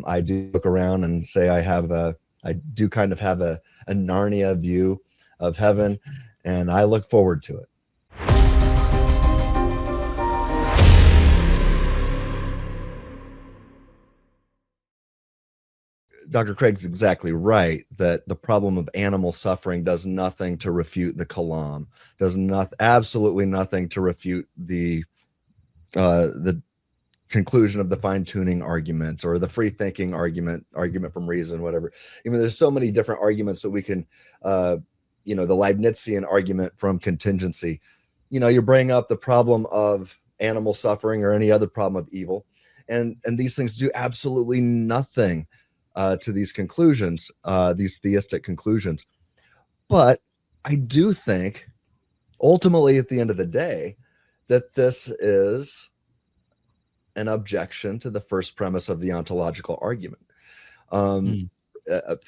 I do look around and say I do kind of have a Narnia view of heaven, and I look forward to it. Dr. Craig's exactly right that the problem of animal suffering does nothing to refute the kalam, does absolutely nothing to refute the conclusion of the fine-tuning argument or the free-thinking argument from reason, whatever. I mean, there's so many different arguments that we can, the Leibnizian argument from contingency. You bring up the problem of animal suffering or any other problem of evil, and these things do absolutely nothing to these conclusions, these theistic conclusions. But I do think, ultimately, at the end of the day, that this is an objection to the first premise of the ontological argument. For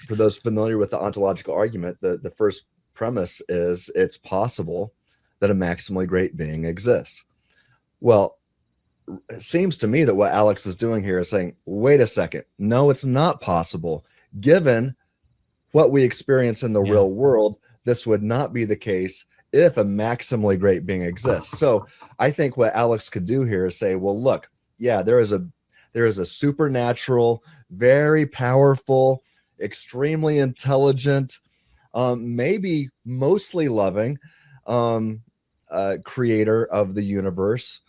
those familiar with the ontological argument, the first premise is it's possible that a maximally great being exists. Well, it seems to me that what Alex is doing here is saying, wait a second, no, it's not possible. Given what we experience in the real world, this would not be the case if a maximally great being exists. So I think what Alex could do here is say, well, look, yeah, there is a supernatural, very powerful, extremely intelligent, maybe mostly loving creator of the universe.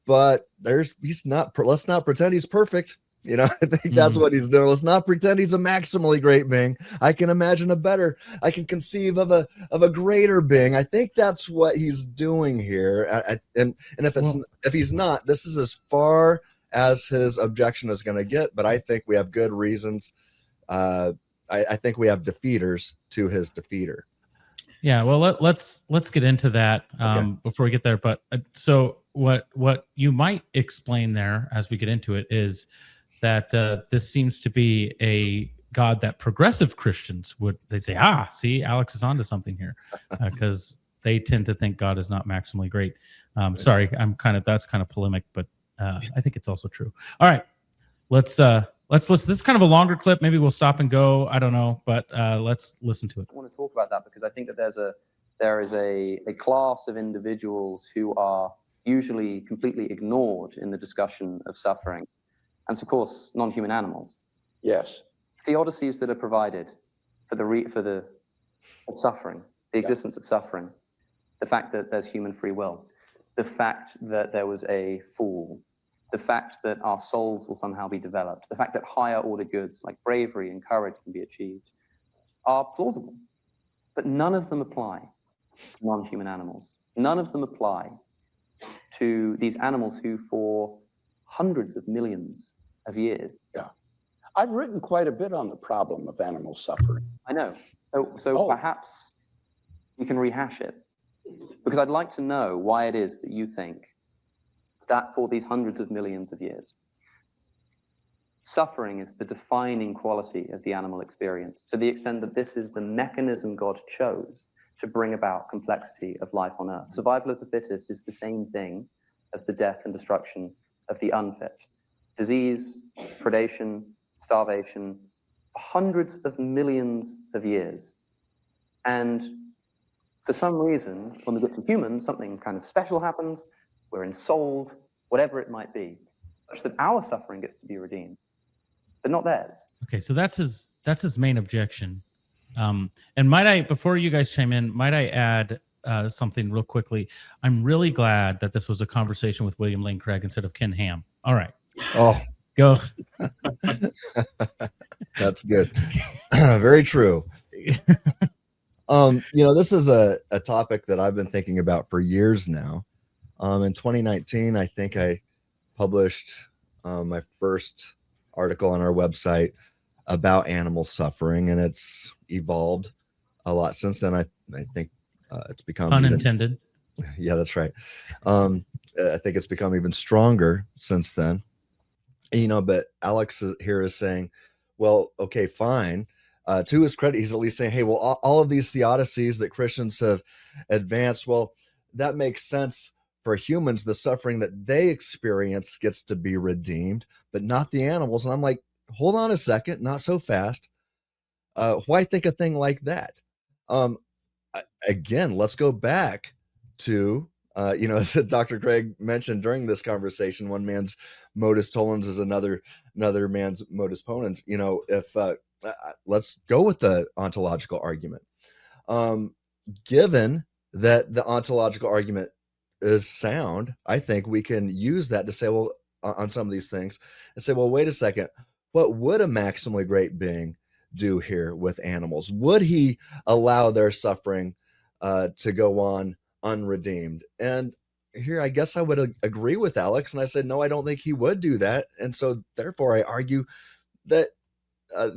But let's not pretend he's perfect. I think that's what he's doing. Let's not pretend he's a maximally great being. I can imagine I can conceive of a greater being. I think that's what he's doing here. And if he's not, this is as far as his objection is going to get. But I think we have good reasons. I think we have defeaters to his defeater. Yeah, well, let's get into that before we get there. But so what you might explain there as we get into it is that this seems to be a God that progressive Christians they'd say, see, Alex is onto something here, because they tend to think God is not maximally great. Sorry, that's kind of polemic, but I think it's also true. All right, let's listen. This is kind of a longer clip. Maybe we'll stop and go. I don't know, but let's listen to it. I want to talk about that because I think that there is a class of individuals who are usually completely ignored in the discussion of suffering. And it's, of course, non-human animals. Yes. Theodicies that are provided for the suffering, the existence of suffering, the fact that there's human free will, the fact that there was a fall, the fact that our souls will somehow be developed, the fact that higher order goods like bravery and courage can be achieved, are plausible. But none of them apply to non-human animals. None of them apply to these animals who, for hundreds of millions of years. Yeah. I've written quite a bit on the problem of animal suffering. I know. So perhaps you can rehash it. Because I'd like to know why it is that you think that for these hundreds of millions of years, suffering is the defining quality of the animal experience, to the extent that this is the mechanism God chose to bring about complexity of life on Earth. Survival of the fittest is the same thing as the death and destruction of the unfit. Disease, predation, starvation, hundreds of millions of years. And for some reason, when we get to humans, something kind of special happens, we're ensouled, whatever it might be, such that our suffering gets to be redeemed, but not theirs. Okay, so that's his main objection. And might I, before you guys chime in, might I add something real quickly? I'm really glad that this was a conversation with William Lane Craig instead of Ken Ham. All right. Oh, go. That's good. Very true. This is a topic that I've been thinking about for years now. In 2019, I think I published my first article on our website about animal suffering, and it's evolved a lot since then. I think it's become unintended. Yeah, that's right. I think it's become even stronger since then. But Alex here is saying, well, okay, fine. To his credit, he's at least saying, hey, well, all of these theodicies that Christians have advanced, well, that makes sense for humans. The suffering that they experience gets to be redeemed, but not the animals. And I'm like, hold on a second, not so fast. Why think a thing like that? Again, let's go back to, as Dr. Craig mentioned during this conversation, one man's modus tollens is another man's modus ponens. If let's go with the ontological argument. Given that the ontological argument is sound, I think we can use that to say, well, on some of these things, and say, well, wait a second, what would a maximally great being do here with animals? Would he allow their suffering to go on unredeemed? And here, I guess I would agree with Alex, and I said, no, I don't think he would do that. And so therefore I argue that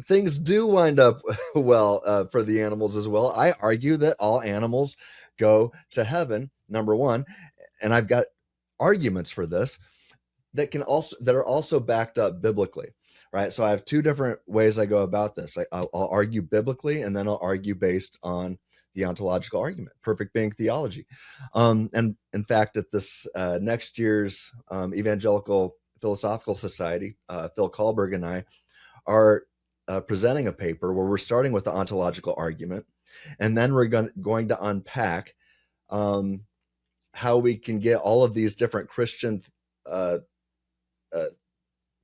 things do wind up well for the animals as well. I argue that all animals go to heaven, number one, and I've got arguments for this that are also backed up biblically, right? So I have two different ways I go about this. I'll argue biblically, and then I'll argue based on the ontological argument, perfect being theology. And in fact, at this next year's Evangelical Philosophical Society, Phil Kahlberg and I are presenting a paper where we're starting with the ontological argument, and then we're going to unpack how we can get all of these different Christian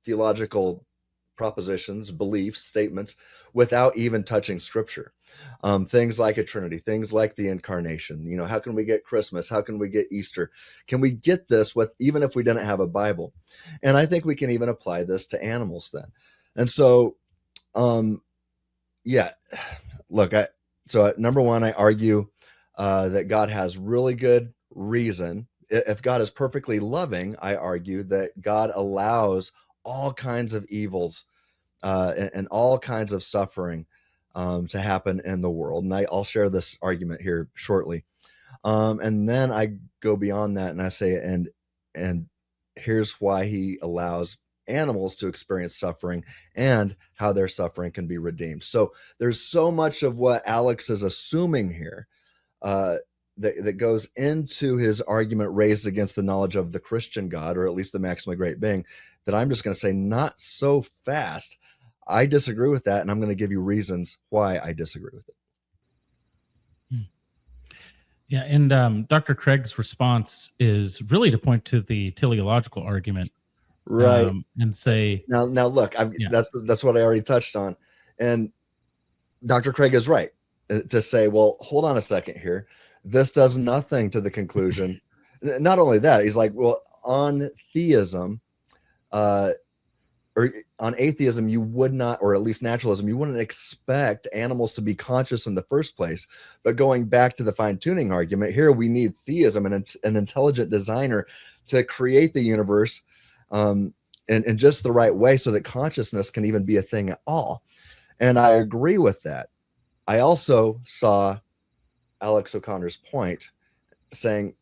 theological propositions, beliefs, statements, without even touching scripture. Things like a Trinity, things like the incarnation. How can we get Christmas? How can we get Easter? Can we get this even if we didn't have a Bible? And I think we can even apply this to animals then. And so, look, number one, I argue that God has really good reason. If God is perfectly loving, I argue that God allows all kinds of evils and all kinds of suffering to happen in the world. And I'll share this argument here shortly. And then I go beyond that and I say, and here's why he allows animals to experience suffering and how their suffering can be redeemed. So there's so much of what Alex is assuming here that goes into his argument raised against the knowledge of the Christian God, or at least the maximally great being, that I'm just going to say, not so fast. I disagree with that, and I'm going to give you reasons why I disagree with it. Yeah, and Dr. Craig's response is really to point to the teleological argument, right? And say, now look, that's what I already touched on, and Dr. Craig is right to say, well, hold on a second here. This does nothing to the conclusion. Not only that, he's like, well, on theism, or on atheism, you would not, or at least naturalism, you wouldn't expect animals to be conscious in the first place. But going back to the fine-tuning argument, here we need theism and an intelligent designer to create the universe in just the right way so that consciousness can even be a thing at all. And I agree with that. I also saw Alex O'Connor's point saying,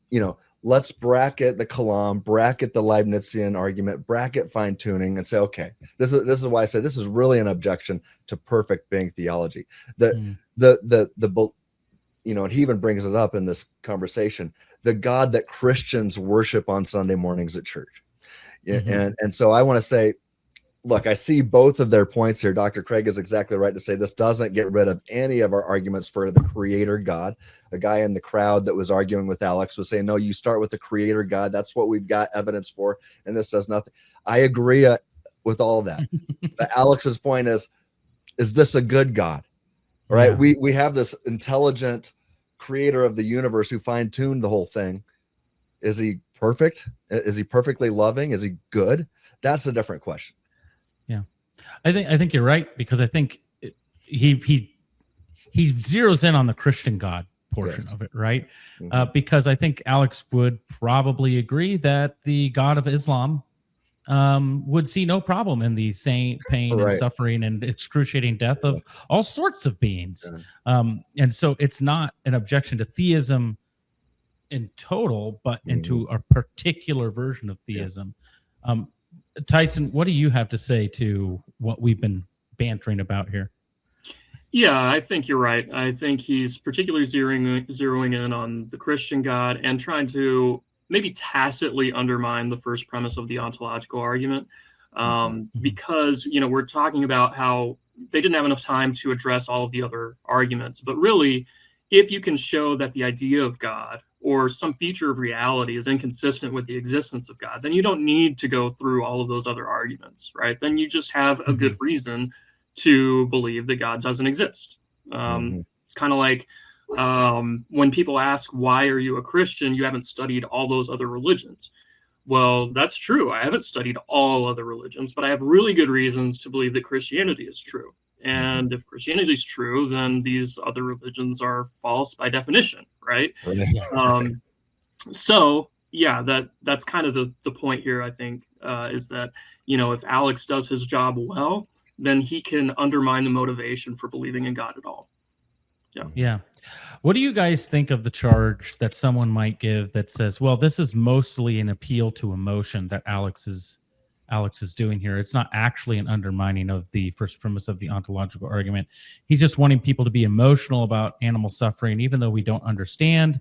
let's bracket the Kalam, bracket the Leibnizian argument, bracket fine-tuning, and say, okay, this is why I say this is really an objection to perfect being theology. And he even brings it up in this conversation, the God that Christians worship on Sunday mornings at church. And so I want to say, look, I see both of their points here. Dr. Craig is exactly right to say this doesn't get rid of any of our arguments for the creator God. A guy in the crowd that was arguing with Alex was saying, no, you start with the creator God. That's what we've got evidence for. And this does nothing. I agree with all of that. But Alex's point is this a good God? All right. Yeah. We have this intelligent creator of the universe who fine-tuned the whole thing. Is he perfect? Is he perfectly loving? Is he good? That's a different question. Yeah, I think you're right, because I think he zeroes in on the Christian God portion of it, right? Because I think Alex would probably agree that the God of Islam would see no problem in the same pain and suffering and excruciating death of all sorts of beings. And so it's not an objection to theism in total, but into a particular version of theism. Tyson, what do you have to say to what we've been bantering about here? Yeah, I think you're right. I think he's particularly zeroing in on the Christian God and trying to maybe tacitly undermine the first premise of the ontological argument. because, we're talking about how they didn't have enough time to address all of the other arguments. But really, if you can show that the idea of God or some feature of reality is inconsistent with the existence of God, then you don't need to go through all of those other arguments, right? Then you just have a good reason to believe that God doesn't exist. It's kind of like when people ask, why are you a Christian? You haven't studied all those other religions. Well, that's true. I haven't studied all other religions, but I have really good reasons to believe that Christianity is true. And if Christianity is true, then these other religions are false by definition, right? So yeah, that's kind of the point here, I think, is that, if Alex does his job well, then he can undermine the motivation for believing in God at all. Yeah. What do you guys think of the charge that someone might give that says, well, this is mostly an appeal to emotion that Alex is doing here? It's not actually an undermining of the first premise of the ontological argument. He's just wanting people to be emotional about animal suffering, even though we don't understand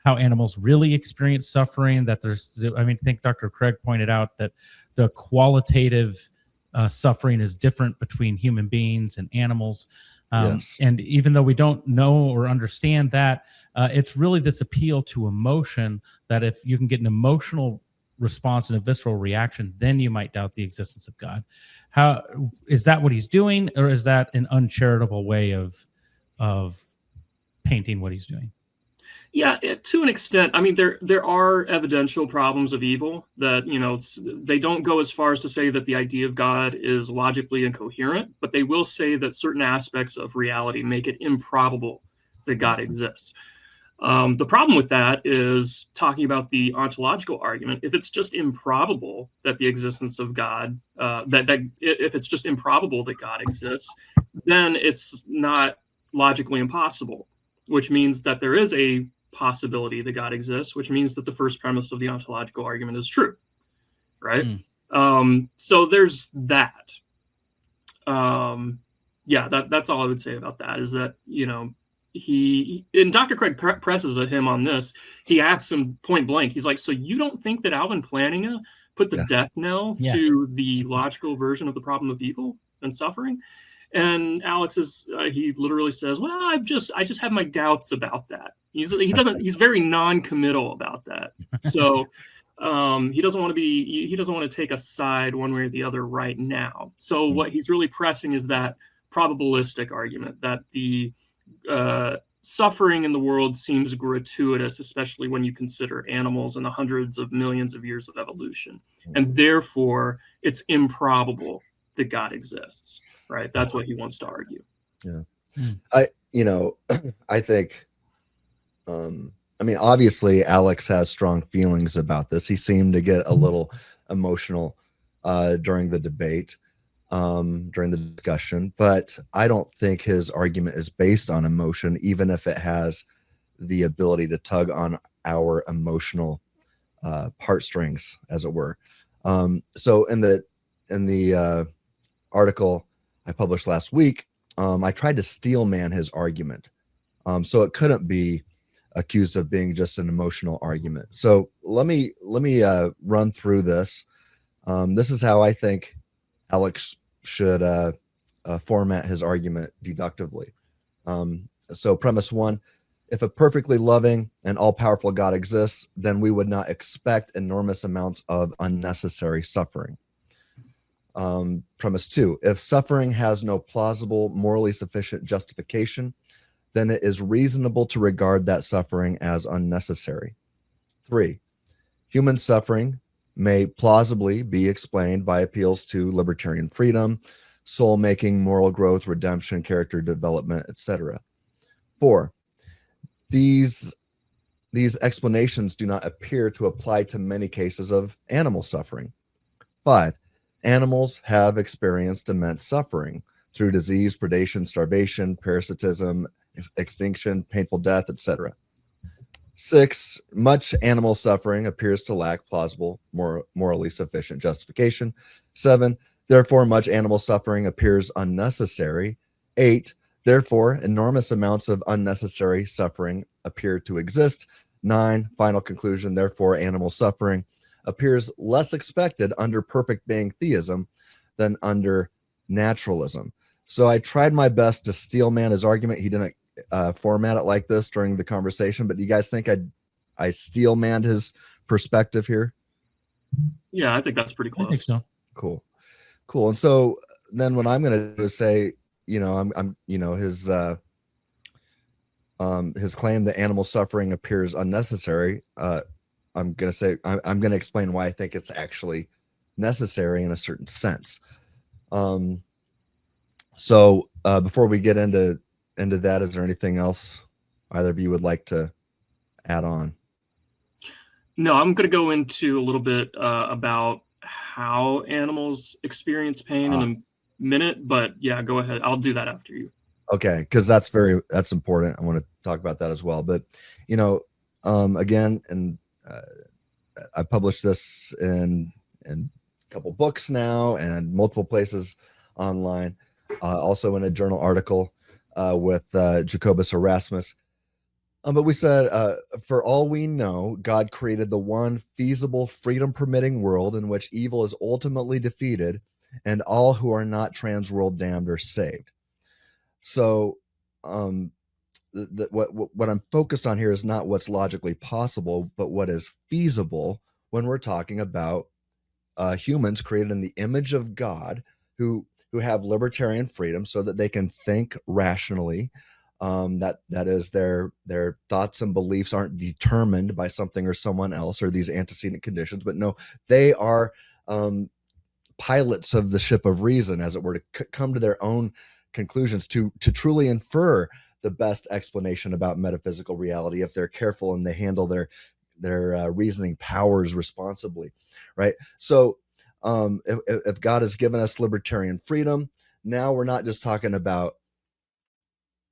how animals really experience suffering. That I think Dr. Craig pointed out that the qualitative suffering is different between human beings and animals. Yes. And even though we don't know or understand that, it's really this appeal to emotion, that if you can get an emotional response and a visceral reaction, then you might doubt the existence of God. How is that what he's doing, or is that an uncharitable way of painting what he's doing? Yeah, to an extent. I mean, there are evidential problems of evil that, they don't go as far as to say that the idea of God is logically incoherent, but they will say that certain aspects of reality make it improbable that God exists. The problem with that is talking about the ontological argument. If it's just improbable that the existence of God, if it's just improbable that God exists, then it's not logically impossible, which means that there is a possibility that God exists, which means that the first premise of the ontological argument is true, right? So there's that. That's all I would say about that, is that, and Dr. Craig presses at him on this. He asks him point blank, he's like, so you don't think that Alvin Plantinga put the death knell to the logical version of the problem of evil and suffering? And Alex he literally says, well, I just have my doubts about that. He's very non-committal about that. So he doesn't want to take a side one way or the other right now. So what he's really pressing is that probabilistic argument that the suffering in the world seems gratuitous, especially when you consider animals and the hundreds of millions of years of evolution. And therefore, it's improbable that God exists. Right. That's what he wants to argue. Yeah. I think, obviously Alex has strong feelings about this. He seemed to get a little emotional during the debate, during the discussion, but I don't think his argument is based on emotion, even if it has the ability to tug on our emotional heartstrings, as it were. So in the article I published last week, I tried to steelman his argument. So it couldn't be accused of being just an emotional argument. So let me run through this. This is how I think Alex should format his argument deductively. So premise one, if a perfectly loving and all-powerful God exists, then we would not expect enormous amounts of unnecessary suffering. Premise two, if suffering has no plausible, morally sufficient justification, then it is reasonable to regard that suffering as unnecessary. 3, human suffering may plausibly be explained by appeals to libertarian freedom, soul-making, moral growth, redemption, character development, etc. 4, these explanations do not appear to apply to many cases of animal suffering. 5, animals have experienced immense suffering through disease, predation, starvation, parasitism, extinction, painful death, etc. 6, much animal suffering appears to lack plausible, morally sufficient justification. 7, therefore, much animal suffering appears unnecessary. 8, therefore, enormous amounts of unnecessary suffering appear to exist. 9, final conclusion, therefore, animal suffering appears less expected under perfect being theism than under naturalism. So I tried my best to steelman his argument. He didn't format it like this during the conversation, but do you guys think I steelmanned his perspective here? Yeah, I think that's pretty close. I think so. Cool. And so then what I'm going to do is say, I'm his claim that animal suffering appears unnecessary. I'm going to say, I'm going to explain why I think it's actually necessary in a certain sense. So before we get into that, is there anything else either of you would like to add on? No, I'm going to go into a little bit about how animals experience pain in a minute, but yeah, go ahead. I'll do that after you. Okay, because that's important. I want to talk about that as well. But again, and I published this in a couple books now and multiple places online. Also in a journal article with Jacobus Erasmus. But we said, for all we know, God created the one feasible, freedom-permitting world in which evil is ultimately defeated and all who are not trans-world damned are saved. So what I'm focused on here is not what's logically possible, but what is feasible when we're talking about humans created in the image of God who have libertarian freedom so that they can think rationally. That is their thoughts and beliefs aren't determined by something or someone else or these antecedent conditions, but no, they are pilots of the ship of reason, as it were, to come to their own conclusions, to truly infer the best explanation about metaphysical reality if they're careful and they handle their reasoning powers responsibly, right? So if God has given us libertarian freedom, now we're not just talking about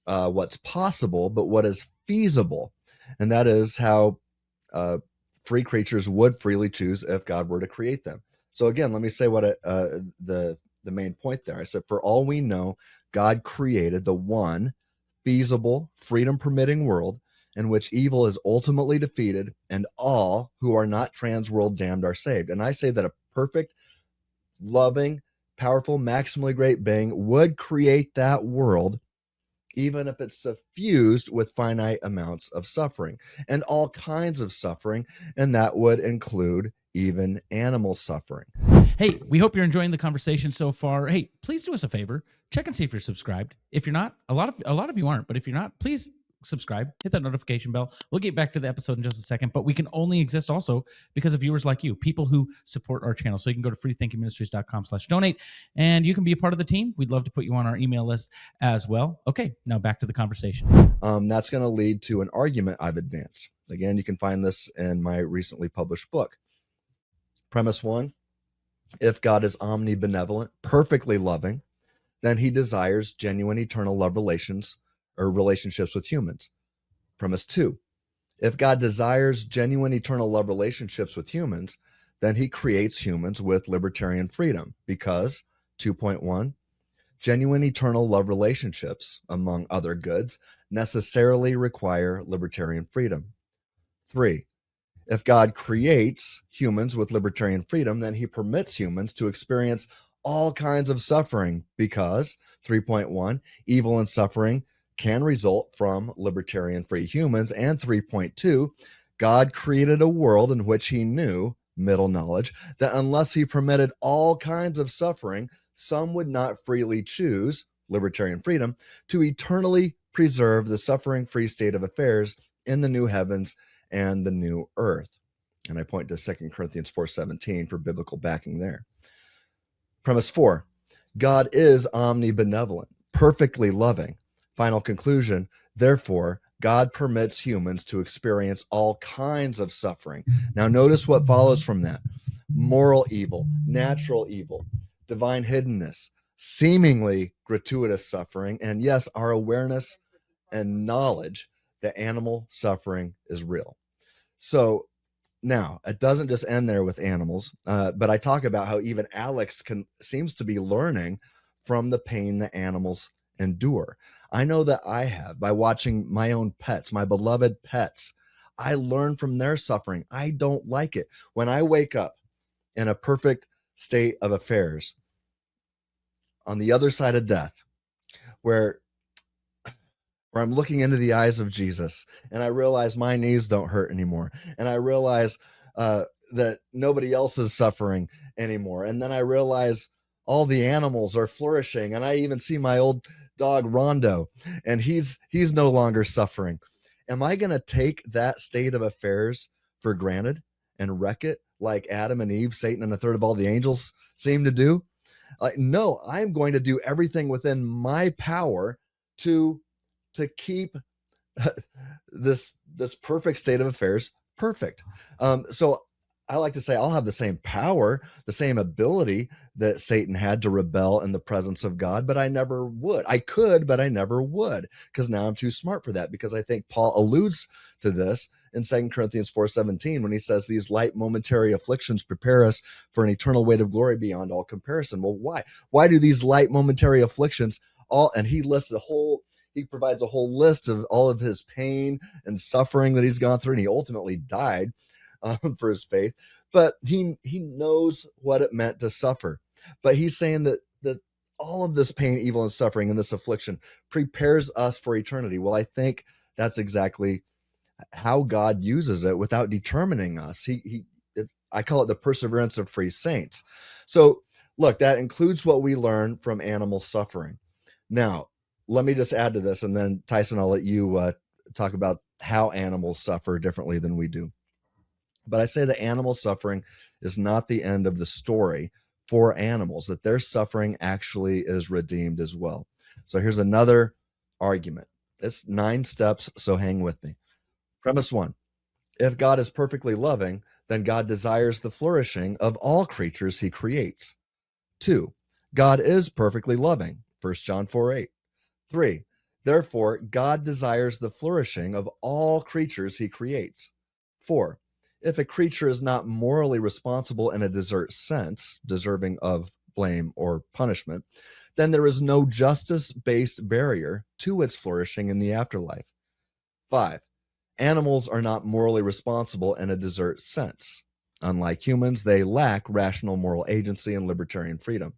what's possible, but what is feasible. And that is how free creatures would freely choose if God were to create them. So again, let me say what the main point there. I said, for all we know, God created the one feasible, freedom-permitting world in which evil is ultimately defeated and all who are not trans-world damned are saved. And I say that a perfect, loving, powerful, maximally great being would create that world even if it's suffused with finite amounts of suffering and all kinds of suffering, and that would include even animal suffering. Hey, we hope you're enjoying the conversation so far. Hey, please do us a favor. Check and see if you're subscribed. If you're not, a lot of you aren't, but if you're not, please subscribe, hit that notification bell. We'll get back to the episode in just a second, but we can only exist also because of viewers like you, people who support our channel. So you can go to freethinkingministries.com/donate and you can be a part of the team. We'd love to put you on our email list as well. Okay, now back to the conversation. That's going to lead to an argument I've advanced. Again, you can find this in my recently published book. Premise 1, if God is omnibenevolent, perfectly loving, then he desires genuine eternal love relations or relationships with humans. Premise 2, if God desires genuine eternal love relationships with humans, then he creates humans with libertarian freedom because 2.1, genuine eternal love relationships, among other goods, necessarily require libertarian freedom. 3, if God creates humans with libertarian freedom, then he permits humans to experience all kinds of suffering because 3.1, evil and suffering can result from libertarian free humans, and 3.2, God created a world in which he knew, middle knowledge, that unless he permitted all kinds of suffering, some would not freely choose, libertarian freedom, to eternally preserve the suffering-free state of affairs in the new heavens and the new earth. And I point to 2 Corinthians 4:17 for biblical backing there. Premise 4, God is omnibenevolent, perfectly loving. Final conclusion, therefore, God permits humans to experience all kinds of suffering. Now notice what follows from that. Moral evil, natural evil, divine hiddenness, seemingly gratuitous suffering, and yes, our awareness and knowledge that animal suffering is real. So now, it doesn't just end there with animals, but I talk about how even Alex seems to be learning from the pain that animals endure. I know that I have by watching my own pets, my beloved pets. I learn from their suffering. I don't like it. When I wake up in a perfect state of affairs, on the other side of death, where I'm looking into the eyes of Jesus and I realize my knees don't hurt anymore. And I realize that nobody else is suffering anymore. And then I realize all the animals are flourishing. And I even see my old dog Rondo, and he's no longer suffering. Am I going to take that state of affairs for granted and wreck it like Adam and Eve, Satan, and a third of all the angels seem to do? No, I'm going to do everything within my power to keep this perfect state of affairs perfect. So I like to say I'll have the same power, the same ability that Satan had to rebel in the presence of God, but I never would. I could, but I never would, because now I'm too smart for that, because I think Paul alludes to this in 2 Corinthians 4:17 when he says these light momentary afflictions prepare us for an eternal weight of glory beyond all comparison. Well, why? Why do these light momentary afflictions and he lists he provides a whole list of all of his pain and suffering that he's gone through, and he ultimately died for his faith. But he knows what it meant to suffer. But he's saying that all of this pain, evil, and suffering and this affliction prepares us for eternity. Well, I think that's exactly how God uses it without determining us. I call it the perseverance of free saints. So look, that includes what we learn from animal suffering. Now, let me just add to this, and then Tyson, I'll let you talk about how animals suffer differently than we do. But I say that animal suffering is not the end of the story for animals, that their suffering actually is redeemed as well. So here's another argument. It's 9 steps, so hang with me. Premise 1, if God is perfectly loving, then God desires the flourishing of all creatures he creates. 2, God is perfectly loving, 1 John 4:8. 3, therefore, God desires the flourishing of all creatures he creates. 4, if a creature is not morally responsible in a desert sense, deserving of blame or punishment, then there is no justice-based barrier to its flourishing in the afterlife. 5, animals are not morally responsible in a desert sense. Unlike humans, they lack rational moral agency and libertarian freedom.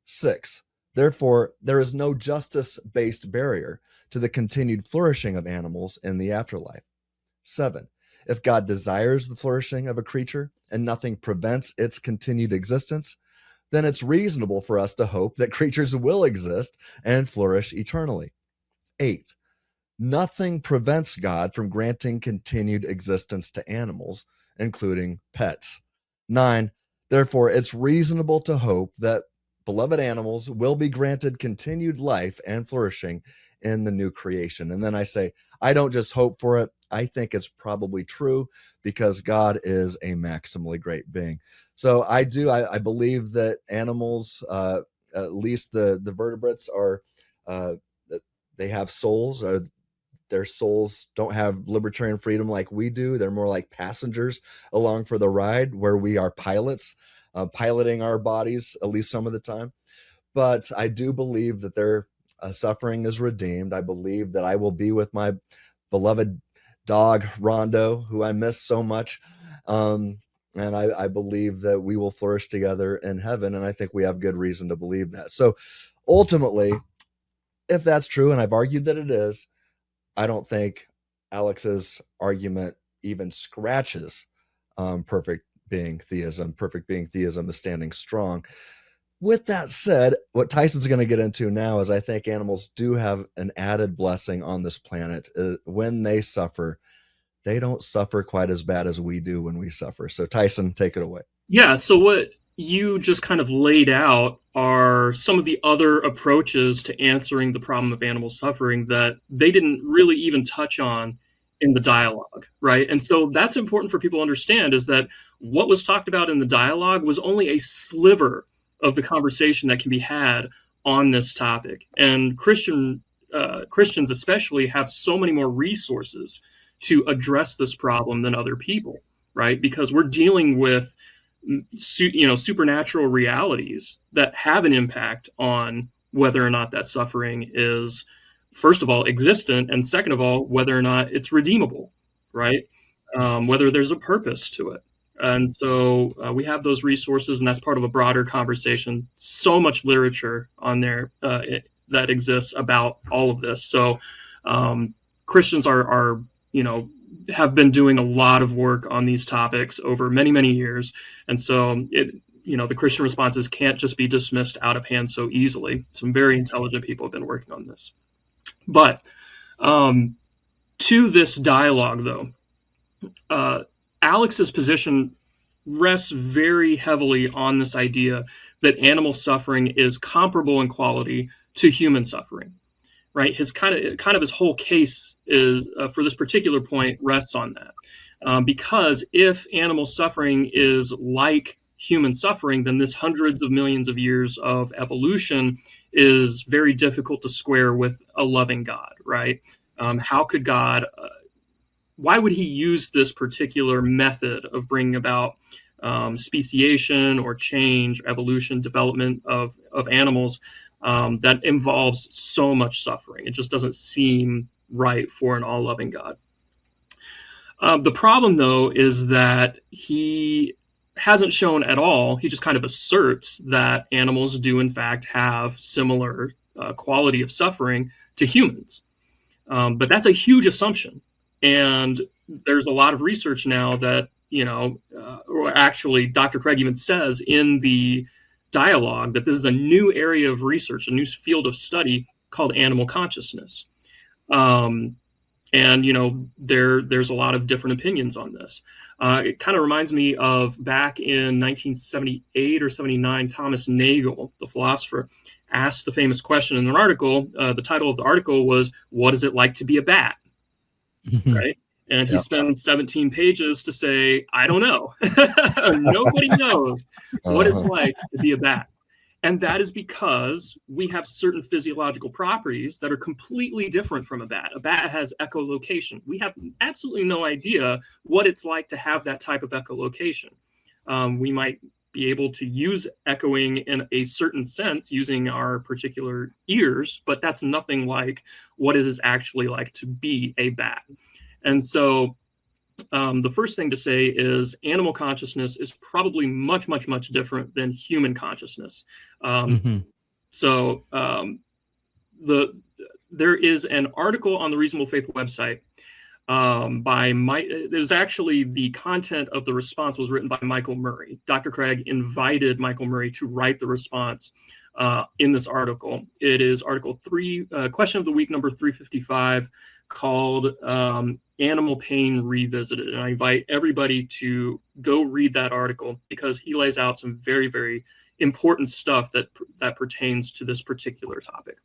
6, therefore, there is no justice-based barrier to the continued flourishing of animals in the afterlife. 7, if God desires the flourishing of a creature and nothing prevents its continued existence, then it's reasonable for us to hope that creatures will exist and flourish eternally. 8, nothing prevents God from granting continued existence to animals, including pets. 9, therefore, it's reasonable to hope that beloved animals will be granted continued life and flourishing in the new creation. And then I say, I don't just hope for it. I think it's probably true, because God is a maximally great being. So I believe that animals, at least the vertebrates, are they have souls. Their souls don't have libertarian freedom like we do. They're more like passengers along for the ride, where we are pilots, piloting our bodies, at least some of the time. But I do believe that their suffering is redeemed. I believe that I will be with my beloved dog, Rondo, who I miss so much. And I believe that we will flourish together in heaven. And I think we have good reason to believe that. So ultimately, if that's true, and I've argued that it is, I don't think Alex's argument even scratches perfect being theism. Perfect being theism is standing strong. With that said, what Tyson's going to get into now is I think animals do have an added blessing on this planet. When they suffer, they don't suffer quite as bad as we do when we suffer. So Tyson, take it away. Yeah, so what you just kind of laid out are some of the other approaches to answering the problem of animal suffering that they didn't really even touch on in the dialogue, right? And so that's important for people to understand, is that what was talked about in the dialogue was only a sliver of the conversation that can be had on this topic. And Christians especially have so many more resources to address this problem than other people, right? Because we're dealing with supernatural realities that have an impact on whether or not that suffering is, first of all, existent, and second of all, whether or not it's redeemable, right? Whether there's a purpose to it. And so we have those resources, and that's part of a broader conversation. So much literature on there that exists about all of this. So Christians are have been doing a lot of work on these topics over many, many years. And so the Christian responses can't just be dismissed out of hand so easily. Some very intelligent people have been working on this. But to this dialogue, though, Alex's position rests very heavily on this idea that animal suffering is comparable in quality to human suffering. Right, his kind of his whole case is for this particular point rests on that, because if animal suffering is like human suffering, then this hundreds of millions of years of evolution is very difficult to square with a loving God. Right? How could God? Why would he use this particular method of bringing about speciation or change, evolution, development of animals? That involves so much suffering. It just doesn't seem right for an all-loving God. The problem, though, is that he hasn't shown at all. He just kind of asserts that animals do, in fact, have similar quality of suffering to humans. But that's a huge assumption. And there's a lot of research now that, or actually Dr. Craig even says in the dialogue that this is a new area of research, a new field of study called animal consciousness. And, there's a lot of different opinions on this. It kind of reminds me of back in 1978 or 79, Thomas Nagel, the philosopher, asked the famous question in an article. The title of the article was, "What is it like to be a bat?" Mm-hmm. Right? And he spends 17 pages to say, I don't know. Nobody knows what it's like to be a bat. And that is because we have certain physiological properties that are completely different from a bat. A bat has echolocation. We have absolutely no idea what it's like to have that type of echolocation. We might be able to use echoing in a certain sense using our particular ears, but that's nothing like what it is actually like to be a bat. And so the first thing to say is animal consciousness is probably much, much, much different than human consciousness. So there is an article on the Reasonable Faith website there's actually the content of the response was written by Michael Murray. Dr. Craig invited Michael Murray to write the response in this article. It is Article 3, Question of the Week number 355, called Animal Pain Revisited. And I invite everybody to go read that article because he lays out some very, very important stuff that pertains to this particular topic.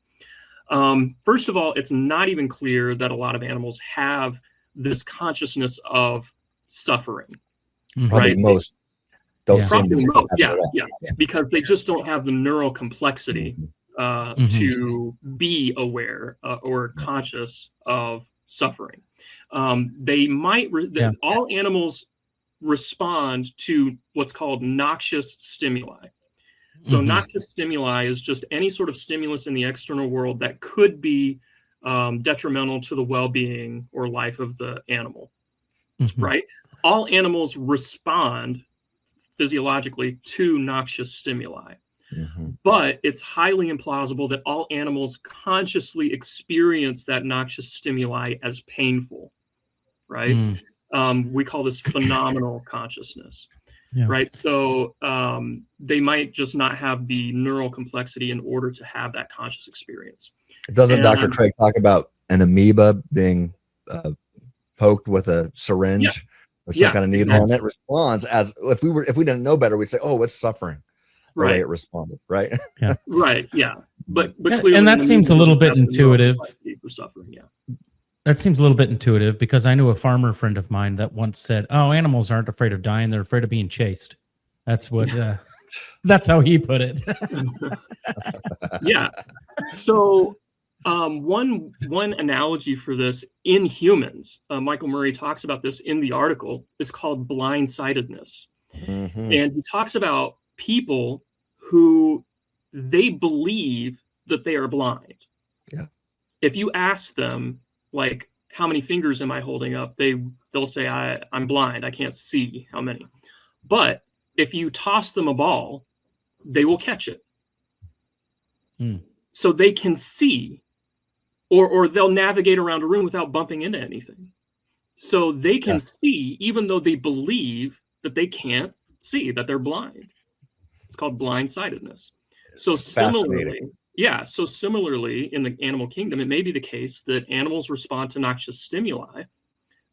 First of all, it's not even clear that a lot of animals have this consciousness of suffering. Probably most don't seem to. Yeah, because they just don't have the neural complexity to be aware or conscious of suffering. They might, all animals respond to what's called noxious stimuli. So noxious stimuli is just any sort of stimulus in the external world that could be detrimental to the well-being or life of the animal, right? All animals respond physiologically to noxious stimuli. But it's highly implausible that all animals consciously experience that noxious stimuli as painful, right? We call this phenomenal consciousness, right? So they might just not have the neural complexity in order to have that conscious experience. Doesn't Dr. Craig talk about an amoeba being poked with a syringe or some kind of needle, and it responds as if we didn't know better, we'd say, "Oh, it's suffering." The way it responded, right? But clearly, and that seems a little bit intuitive. For suffering, that seems a little bit intuitive because I knew a farmer friend of mine that once said, "Oh, animals aren't afraid of dying; they're afraid of being chased." That's what. That's how he put it. So, one analogy for this in humans, Michael Murray talks about this in the article, is called blindsidedness, and he talks about people who they believe that they are blind. If you ask them, like, how many fingers am I holding up? They'll say, I'm blind. I can't see how many. But if you toss them a ball, they will catch it. So they can see, or they'll navigate around a room without bumping into anything. So they can see, even though they believe that they can't see, that they're blind. It's called blindsidedness. So similarly, so similarly in the animal kingdom, it may be the case that animals respond to noxious stimuli,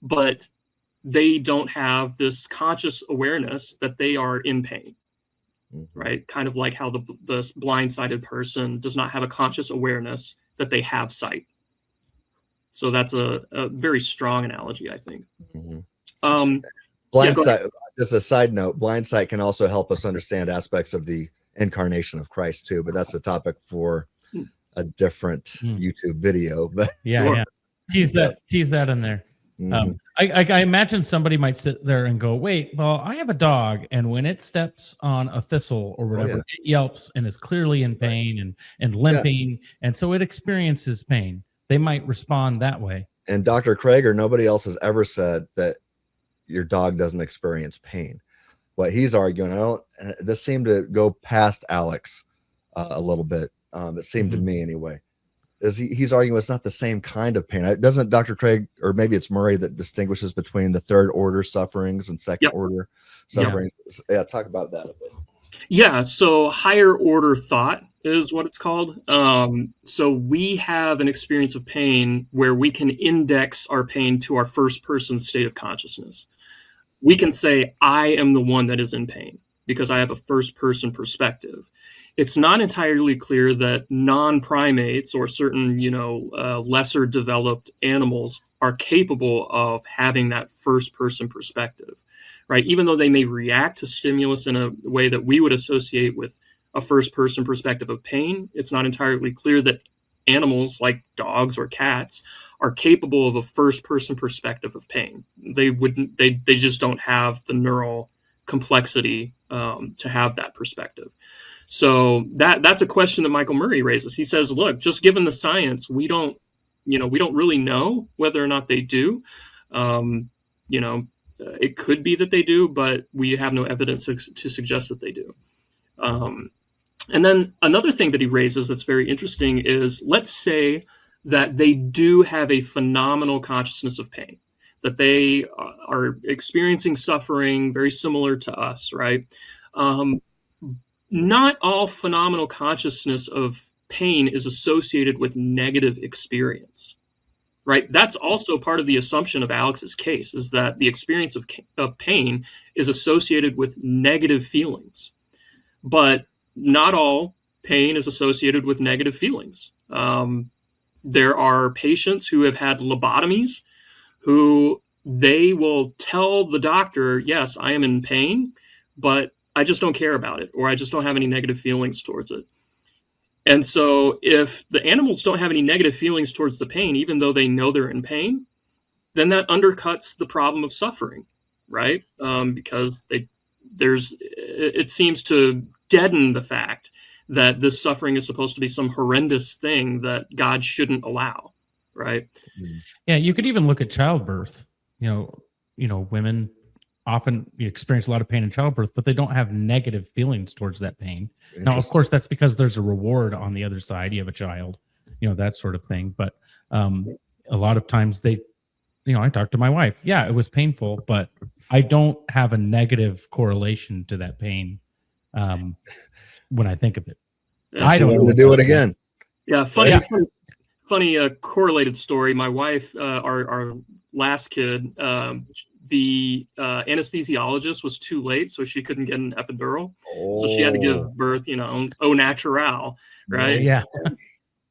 but they don't have this conscious awareness that they are in pain, right? Kind of like how the blindsided person does not have a conscious awareness that they have sight. So that's a very strong analogy, I think. Blind sight, just a side note, blind sight can also help us understand aspects of the incarnation of Christ too, but that's a topic for a different YouTube video. But tease that in there. I imagine somebody might sit there and go, wait, well, I have a dog, and when it steps on a thistle or whatever, it yelps and is clearly in pain and limping, and so it experiences pain. They might respond that way. And Dr. Craig or nobody else has ever said that your dog doesn't experience pain. What he's arguing, this seemed to go past Alex a little bit. It seemed to me anyway. Is he's arguing it's not the same kind of pain. Doesn't Dr. Craig, or maybe it's Murray, that distinguishes between the third order sufferings and second order sufferings? Yeah, talk about that a bit. Yeah, so higher order thought is what it's called. So we have an experience of pain where we can index our pain to our first person state of consciousness. We can say, I am the one that is in pain because I have a first person perspective. It's not entirely clear that non-primates or certain, lesser developed animals are capable of having that first person perspective, right? Even though they may react to stimulus in a way that we would associate with a first person perspective of pain, it's not entirely clear that animals like dogs or cats are capable of a first person perspective of pain. They just don't have the neural complexity to have that perspective. So that's a question that Michael Murray raises. He says, look, just given the science, we don't really know whether or not they do. It could be that they do, but we have no evidence to suggest that they do. And then another thing that he raises that's very interesting is, let's say that they do have a phenomenal consciousness of pain, that they are experiencing suffering very similar to us, right? Not all phenomenal consciousness of pain is associated with negative experience, right? That's also part of the assumption of Alex's case, is that the experience of pain is associated with negative feelings. But not all pain is associated with negative feelings. There are patients who have had lobotomies who they will tell the doctor, yes, I am in pain, but I just don't care about it, or I just don't have any negative feelings towards it. And so if the animals don't have any negative feelings towards the pain, even though they know they're in pain, then that undercuts the problem of suffering, right? Because it seems to deaden the fact that this suffering is supposed to be some horrendous thing that God shouldn't allow, right? Yeah, you could even look at childbirth. Women often experience a lot of pain in childbirth, but they don't have negative feelings towards that pain. Now, of course, that's because there's a reward on the other side. You have a child, that sort of thing. But a lot of times I talk to my wife. Yeah, it was painful, but I don't have a negative correlation to that pain when I think of it. I don't want to do it again. Yeah, funny correlated story. My wife, our last kid, the anesthesiologist was too late, so she couldn't get an epidural. So she had to give birth, au natural, right? Yeah.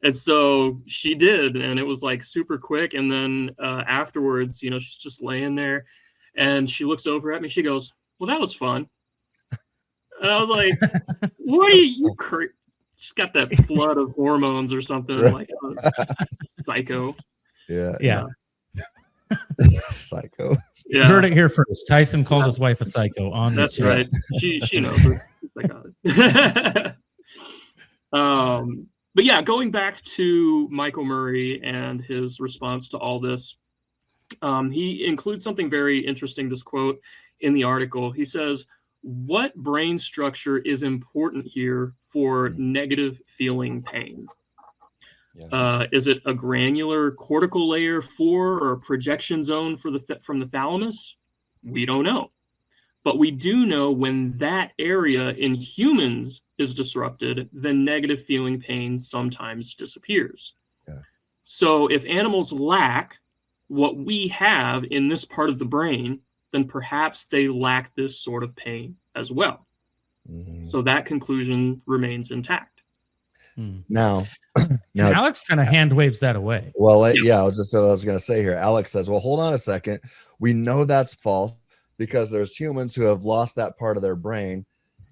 And so she did, and it was like super quick. And then afterwards, she's just laying there, and she looks over at me. She goes, "Well, that was fun." And I was like, "What are you crazy?" She's got that flood of hormones or something, like psycho. Yeah. Psycho. Yeah. You heard it here first. Tyson called his wife a psycho on this show. That's right. She knows it. But yeah, going back to Michael Murray and his response to all this, he includes something very interesting, this quote in the article. He says, what brain structure is important here for negative feeling pain? Yeah. Is it a granular cortical layer 4 or a projection zone for from the thalamus? We don't know. But we do know when that area in humans is disrupted, then negative feeling pain sometimes disappears. Yeah. So if animals lack what we have in this part of the brain, then perhaps they lack this sort of pain as well. Mhm. So that conclusion remains intact. Now, Alex kind of hand waves that away. well, I was going to say here. Alex says, well, hold on a second. We know that's false because there's humans who have lost that part of their brain,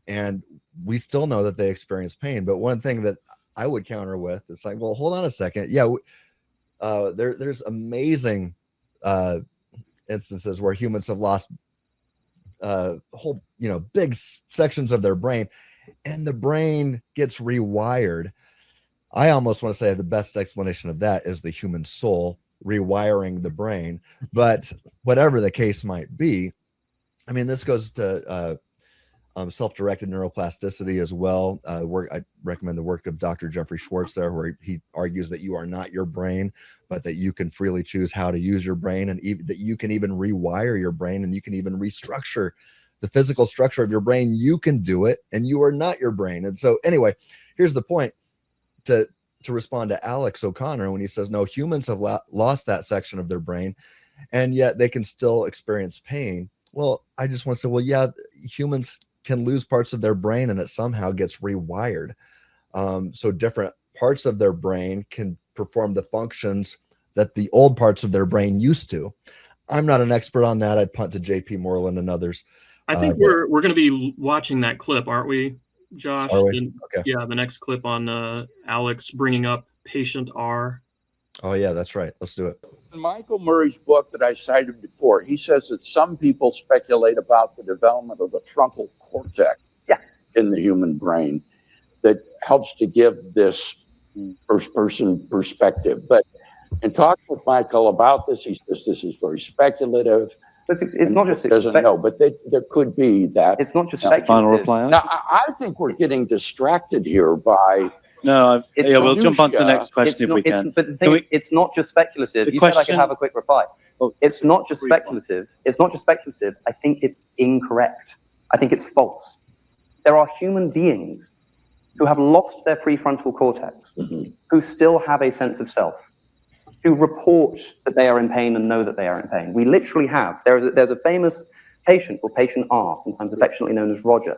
and we still know that they experience pain. But one thing that I would counter with, it's like, well, hold on a second. Yeah, there's amazing instances where humans have lost whole, big sections of their brain, and the brain gets rewired. I almost want to say the best explanation of that is the human soul rewiring the brain. But whatever the case might be, I mean, this goes to self-directed neuroplasticity as well. I recommend the work of Dr. Jeffrey Schwartz there, where he argues that you are not your brain, but that you can freely choose how to use your brain, and that you can even rewire your brain, and you can even restructure the physical structure of your brain. You can do it, and you are not your brain. And so anyway, here's the point to respond to Alex O'Connor when he says, no, humans have lost that section of their brain, and yet they can still experience pain. Well, I just want to say, well, yeah, humans can lose parts of their brain and it somehow gets rewired. So different parts of their brain can perform the functions that the old parts of their brain used to. I'm not an expert on that. I'd punt to JP Moreland and others. I think we're going to be watching that clip, aren't we, Josh? Are we? Okay. Yeah, the next clip on Alex bringing up patient R. Oh, yeah, that's right. Let's do it. In Michael Murray's book that I cited before, he says that some people speculate about the development of the frontal cortex in the human brain that helps to give this first-person perspective. But in talking with Michael about this, he says this is very speculative. It's not just doesn't know, but there could be that. It's not just Final speculative. reply. Now, I think we're getting distracted here by. No, we'll jump on to the next question if we can. But the thing is, it's not just speculative. You said I could have a quick reply. It's not just speculative. It's not just speculative. I think it's incorrect. I think it's false. There are human beings who have lost their prefrontal cortex, who still have a sense of self, who report that they are in pain and know that they are in pain. We literally have. There's a famous patient called patient R, sometimes affectionately known as Roger,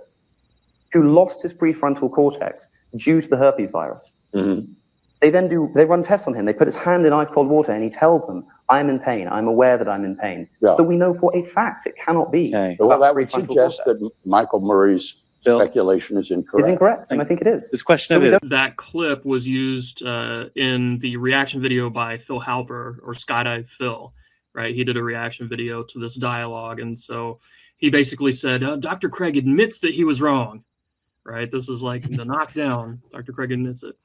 who lost his prefrontal cortex due to the herpes virus. They run tests on him. They put his hand in ice cold water and he tells them, I'm in pain. I'm aware that I'm in pain. Yeah. So we know for a fact it cannot be. Okay. Well, that would suggest that Michael Murray's speculation is incorrect. Is incorrect, and I think it is. This question that clip was used in the reaction video by Phil Halper, or Skydive Phil, right? He did a reaction video to this dialogue, and so he basically said, Dr. Craig admits that he was wrong, right? This is like the knockdown. Dr. Craig admits it.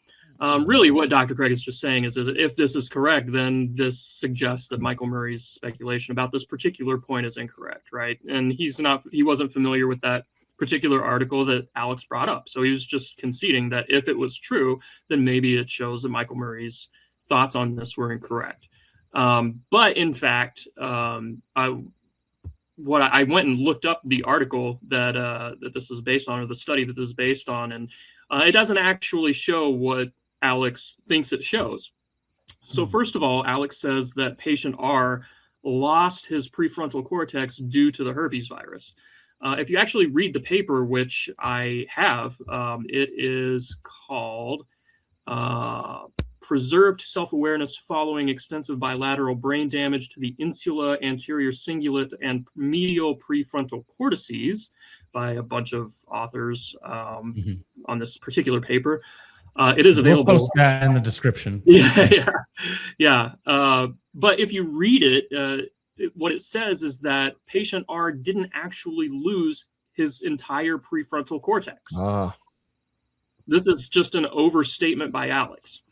Really, what Dr. Craig is just saying is that if this is correct, then this suggests that Michael Murray's speculation about this particular point is incorrect, right? And he wasn't familiar with that particular article that Alex brought up. So he was just conceding that if it was true, then maybe it shows that Michael Murray's thoughts on this were incorrect. But in fact, I went and looked up the article that this is based on, or the study that this is based on, and it doesn't actually show what Alex thinks it shows. So first of all, Alex says that patient R lost his prefrontal cortex due to the herpes virus. If you actually read the paper, which I have, it is called Preserved Self-Awareness Following Extensive Bilateral Brain Damage to the Insula, Anterior Cingulate, and Medial Prefrontal Cortices by a bunch of authors on this particular paper. It is available. We'll post that in the description. Yeah. But if you read it, what it says is that patient R didn't actually lose his entire prefrontal cortex. This is just an overstatement by Alex.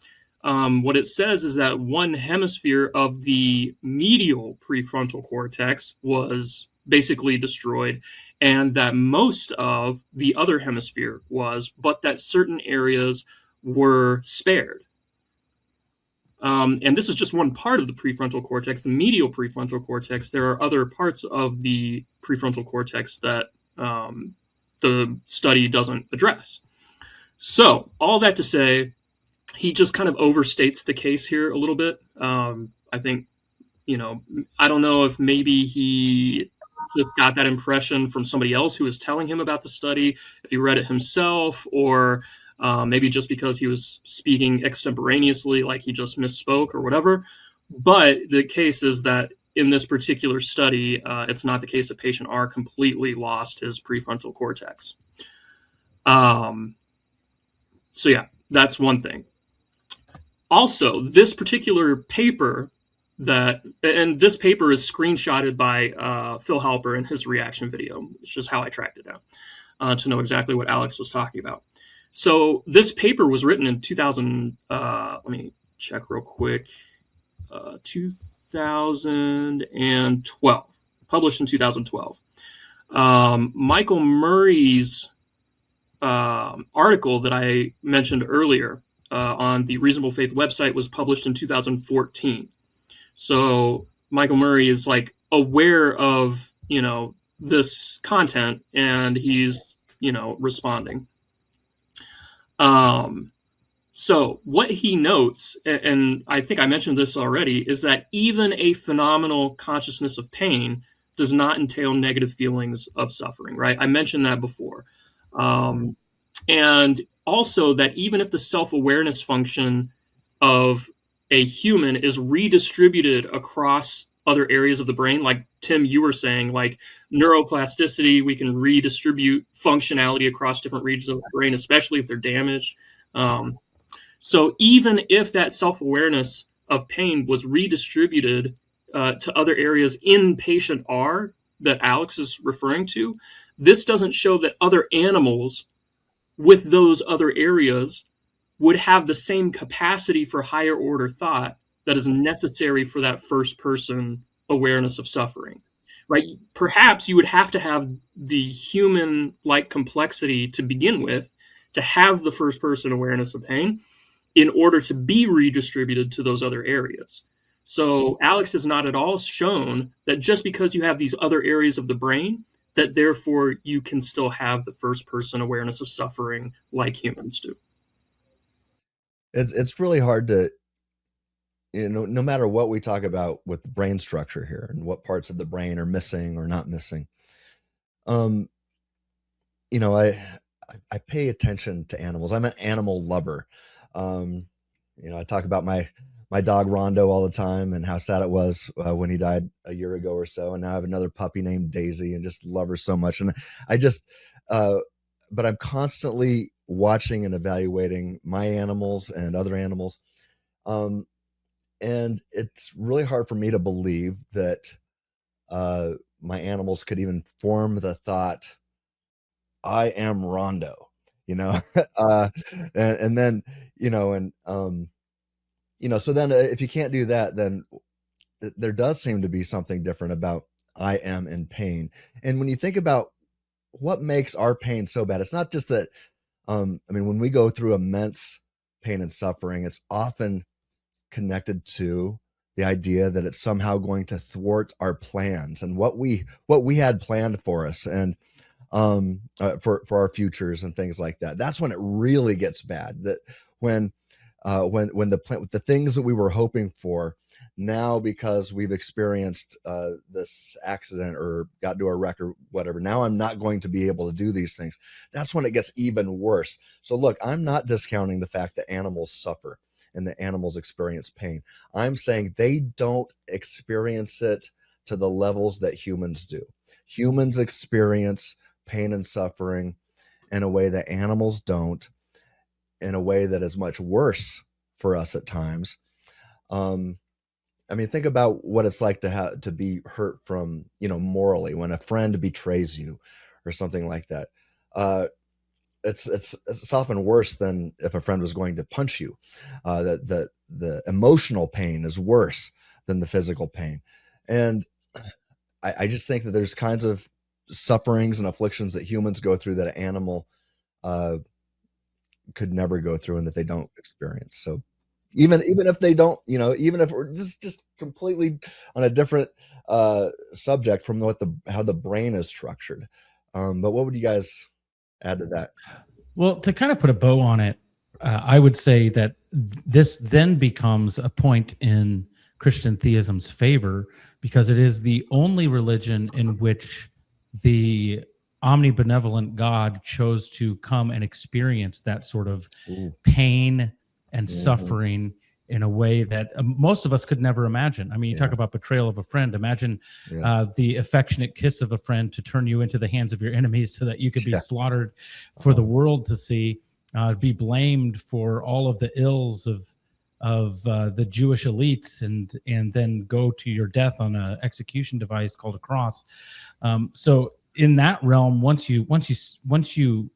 What it says is that one hemisphere of the medial prefrontal cortex was basically destroyed, and that most of the other hemisphere was, but that certain areas were spared. And this is just one part of the prefrontal cortex, the medial prefrontal cortex. There are other parts of the prefrontal cortex that the study doesn't address. So all that to say, he just kind of overstates the case here a little bit. I think, I don't know if maybe he just got that impression from somebody else who was telling him about the study, if he read it himself, or maybe just because he was speaking extemporaneously, like he just misspoke or whatever. But the case is that in this particular study, it's not the case that patient R completely lost his prefrontal cortex. So yeah, that's one thing. Also, this particular paper and this paper is screenshotted by Phil Halper in his reaction video. It's just how I tracked it down to know exactly what Alex was talking about. So this paper was written in 2000. Let me check real quick. 2012, published in 2012. Michael Murray's article that I mentioned earlier on the Reasonable Faith website was published in 2014. So Michael Murray is like aware of, this content, and he's, responding. So what he notes, and I think I mentioned this already, is that even a phenomenal consciousness of pain does not entail negative feelings of suffering, right? I mentioned that before. And also that even if the self-awareness function of a human is redistributed across other areas of the brain, like Tim, you were saying, like neuroplasticity, we can redistribute functionality across different regions of the brain, especially if they're damaged. So even if that self-awareness of pain was redistributed to other areas in patient R that Alex is referring to, this doesn't show that other animals with those other areas would have the same capacity for higher order thought that is necessary for that first person awareness of suffering, right? Perhaps you would have to have the human-like complexity to begin with to have the first person awareness of pain in order to be redistributed to those other areas. So Alex has not at all shown that just because you have these other areas of the brain, that therefore you can still have the first person awareness of suffering like humans do. It's really hard to, no matter what we talk about with the brain structure here and what parts of the brain are missing or not missing. I pay attention to animals. I'm an animal lover. I talk about my dog Rondo all the time and how sad it was when he died a year ago or so. And now I have another puppy named Daisy and just love her so much. And I just, but I'm constantly watching and evaluating my animals and other animals. And it's really hard for me to believe that my animals could even form the thought, I am Rondo, and then, so then if you can't do that, then there does seem to be something different about I am in pain. And when you think about what makes our pain so bad, it's not just that, when we go through immense pain and suffering, it's often connected to the idea that it's somehow going to thwart our plans and what we had planned for us and for our futures and things like that. That's when it really gets bad. That when the things that we were hoping for now, because we've experienced this accident or got into a wreck or whatever, now I'm not going to be able to do these things. That's when it gets even worse. So look, I'm not discounting the fact that animals suffer and that animals experience pain. I'm saying they don't experience it to the levels that humans do. Humans experience pain and suffering in a way that animals don't, in a way that is much worse for us at times. Think about what it's like to be hurt from, morally, when a friend betrays you or something like that. It's often worse than if a friend was going to punch you. The emotional pain is worse than the physical pain. And I just think that there's kinds of sufferings and afflictions that humans go through that an animal could never go through and that they don't experience. So even if they don't, even if we're just completely on a different subject from how the brain is structured. But what would you guys add to that? Well, to kind of put a bow on it, I would say that this then becomes a point in Christian theism's favor, because it is the only religion in which the omnibenevolent God chose to come and experience that sort of pain and suffering in a way that most of us could never imagine. I mean, you talk about betrayal of a friend. Imagine the affectionate kiss of a friend to turn you into the hands of your enemies so that you could be slaughtered for the world to see, be blamed for all of the ills of the Jewish elites, and then go to your death on an execution device called a cross. So in that realm, once you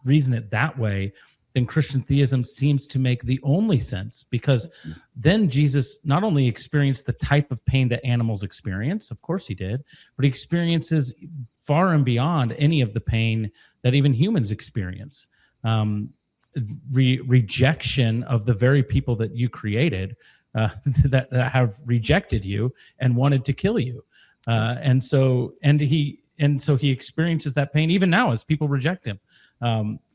reason it that way, then Christian theism seems to make the only sense, because then Jesus not only experienced the type of pain that animals experience, of course he did, but he experiences far and beyond any of the pain that even humans experience. Rejection of the very people that you created, that have rejected you and wanted to kill you. And so he experiences that pain even now as people reject him.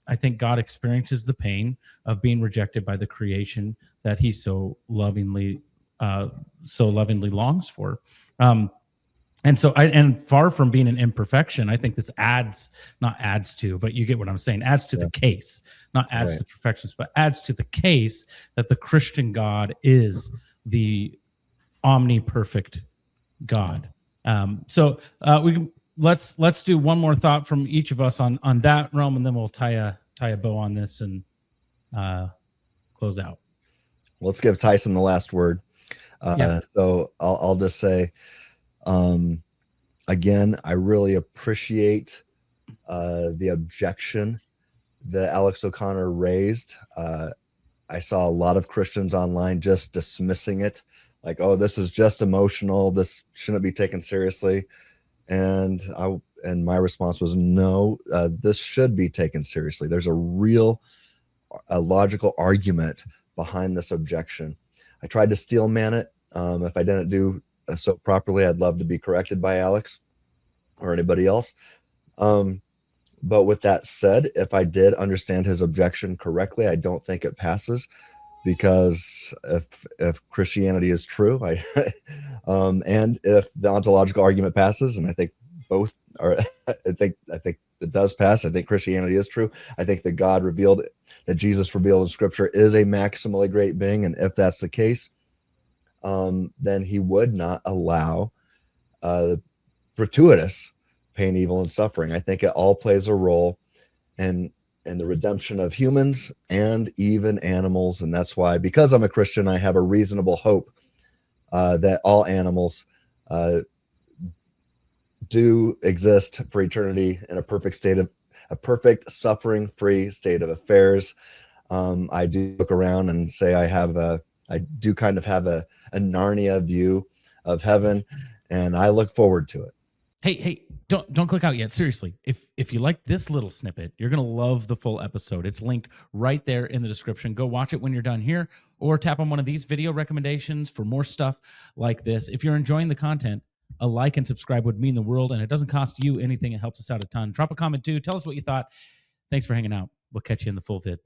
I think God experiences the pain of being rejected by the creation that he so lovingly longs for. And far from being an imperfection, I think this not adds to, but you get what I'm saying, adds to the case, not adds to perfections, but adds to the case that the Christian God is the omniperfect God. So let's do one more thought from each of us on that realm, and then we'll tie a bow on this and close out. Let's give Tyson the last word. So I'll just say, again, I really appreciate the objection that Alex O'Connor raised. I saw a lot of Christians online just dismissing it, like, oh, this is just emotional, this shouldn't be taken seriously. And my response was, no, this should be taken seriously. There's a logical argument behind this objection. I tried to steel man it. If I didn't do so properly, I'd love to be corrected by Alex or anybody else. But with that said, if I did understand his objection correctly, I don't think it passes, because if Christianity is true, and if the ontological argument passes, and I think both are, I think it does pass. I think Christianity is true. I think that Jesus revealed in Scripture is a maximally great being, and if that's the case, then he would not allow gratuitous pain, evil, and suffering. I think it all plays a role in the redemption of humans and even animals. And that's why, because I'm a Christian, I have a reasonable hope that all animals do exist for eternity in a perfect suffering-free state of affairs. I do look around and say I do kind of have a Narnia view of heaven, and I look forward to it. Hey, don't click out yet. Seriously, if you like this little snippet, you're going to love the full episode. It's linked right there in the description. Go watch it when you're done here, or tap on one of these video recommendations for more stuff like this. If you're enjoying the content, a like and subscribe would mean the world, and it doesn't cost you anything. It helps us out a ton. Drop a comment too. Tell us what you thought. Thanks for hanging out. We'll catch you in the full vid.